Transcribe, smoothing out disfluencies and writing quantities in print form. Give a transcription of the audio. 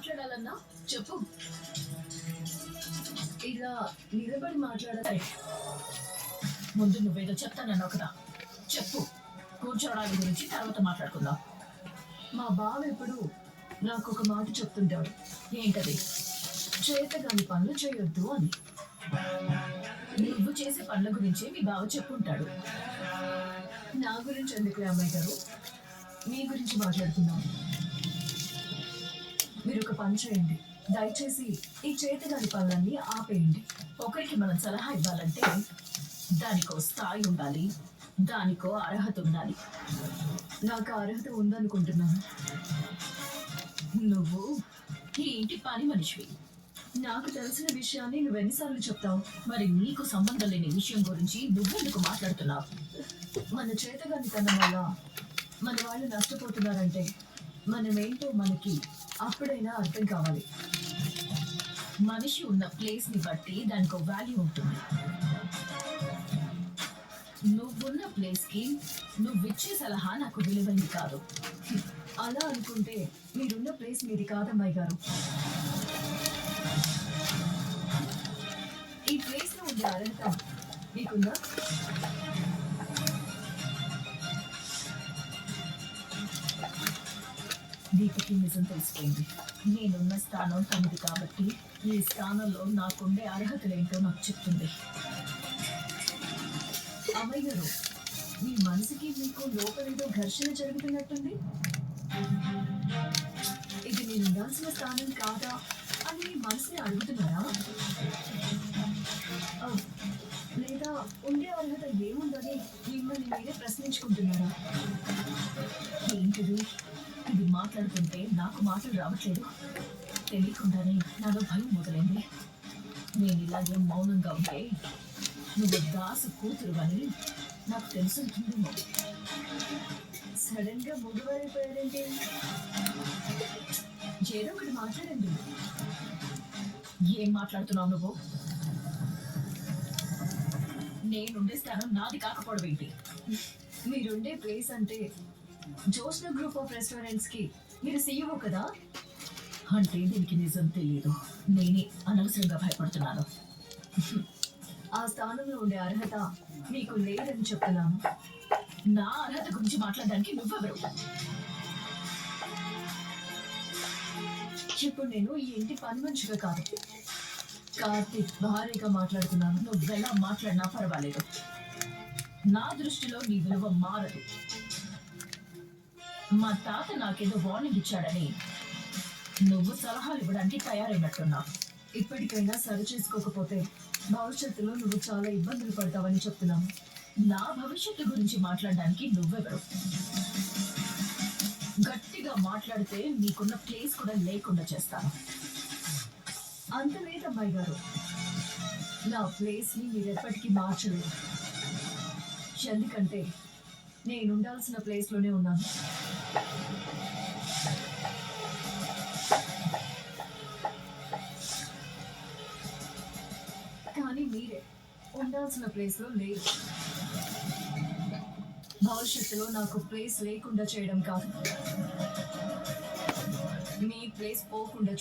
మాట్లాడాలన్నా చెప్పు. ఇలా నిలబడి మాట్లాడాలి. ముందు నువ్వేదో చెప్తానన్నావు కదా, చెప్పు. కూర్చోవడానికి గురించి తర్వాత మాట్లాడుకుందాం. మా బావ ఎప్పుడు నాకు ఒక మాట చెప్తుంటాడు. ఏంటది? చేతగాని పనులు చేయొద్దు అని. నువ్వు చేసే పనుల గురించి మీ బావ చెప్పుంటాడు. నా గురించి ఎందుకు అమ్మాయి గారు? మీ గురించి మాట్లాడుకుందాం. మీరు ఒక పని చేయండి. దయచేసి ఈ చేతగాని పనులన్నీ ఆపేయండి. ఒకరికి మనం సలహా ఇవ్వాలంటే దానికో స్థాయి ఉండాలి, దానికో అర్హత ఉండాలి. నాకు ఆ అర్హత ఉందనుకుంటున్నాను. నువ్వు ఈ ఇంటి పని మనిషివి. నాకు తెలిసిన విషయాన్ని నువ్వు ఎన్నిసార్లు చెప్తావు? మరి నీకు సంబంధం లేని విషయం గురించి నువ్వెందుకు మాట్లాడుతున్నావు? మన చేతగాని తనం వల్ల మన వాళ్ళు నష్టపోతున్నారంటే మనమేంటో మనకి అప్పుడైనా అర్థం కావాలి. మనిషి ఉన్న ప్లేస్ ని బట్టి దానికి ఒక వాల్యూ ఉంటుంది. నువ్వున్న ప్లేస్ కి నువ్విచ్చే సలహా నాకు విలువైంది కాదు. అలా అనుకుంటే మీరున్న ప్లేస్ మీది కాదమ్మాయి గారు. ఈ ప్లేస్ లో ఉండే అర్హత మీకుందా? దీపకి నిజం తెలిసిపోయింది. నేనున్న స్థానం తనది కాబట్టి ఈ స్థానంలో నాకుండే అర్హతలేంటో నాకు చెప్తుంది. అమ్మాయి గారు, మీ మనసుకి మీకు లోపలేదో ఘర్షణ జరుగుతున్నట్టుంది. ఇది నేను ఉండాల్సిన స్థానం కాదా అని మీ మనసుని అడుగుతున్నారా? లేదా ఉండే అర్హత ఏముందని మిమ్మల్ని మీరే ప్రశ్నించుకుంటున్నారా? ఏంటిది? ఇది మాట్లాడుతుంటే నాకు మాటలు రావట్లేదు. తెలియకుండానే నాలో భయం మొదలైంది. నేను ఇలాగే మౌనంగా ఉంటే నువ్వు దాసు కూతురు అని నాకు తెలుసుంటుందేమో. సడన్ గా ముగ్గురైపోయారంటే ఏదో ఒకటి మాట్లాడండి. ఏం మాట్లాడుతున్నావు నువ్వు? నేనుండే స్థానం నాది కాకపోవడం ఏంటి? మీరుండే ప్లేస్ అంటే జోష్న గ్రూప్ ఆఫ్ రెస్టారెంట్స్ కి మీరు సీఈఓ కదా? అంటే దీనికి నిజం తెలియదు. నేనే అనవసరంగా భయపడుతున్నాను. ఆ స్థానంలో ఉండే అర్హత మీకు లేదని చెప్తున్నాను. నా అర్హత గురించి మాట్లాడడానికి నువ్వెవరు? ఇప్పుడు నేను ఈ ఇంటి పని మనిషిగా కాదు, కార్తీక్ భార్యగా మాట్లాడుతున్నాను. నువ్వెలా మాట్లాడినా పర్వాలేదు. నా దృష్టిలో నీ విలువ మారదు. మా తాత నాకేదో వార్నింగ్ ఇచ్చాడని నువ్వు సలహాలు ఇవ్వడానికి తయారైనట్టున్నావు. ఇప్పటికైనా సరి చేసుకోకపోతే భవిష్యత్తులో నువ్వు చాలా ఇబ్బందులు పడతావని చెప్తున్నాను. నా భవిష్యత్తు గురించి మాట్లాడడానికి నువ్వెవరు? గట్టిగా మాట్లాడితే నీకున్న ప్లేస్ కూడా లేకుండా చేస్తాను. అంత లేదమ్మాయి గారు. నా ప్లేస్ ని మీరు ఎప్పటికీ మార్చలేదు. ఎందుకంటే నేను ఉండాల్సిన ప్లేస్ లోనే ఉన్నాను. కానీ మీరే ఉండాల్సిన ప్లేస్ లో లేరు. భవిష్యత్తులో నాకు ప్లేస్ లేకుండా చేయడం కాదు, మీ ప్లేస్ పోకుండా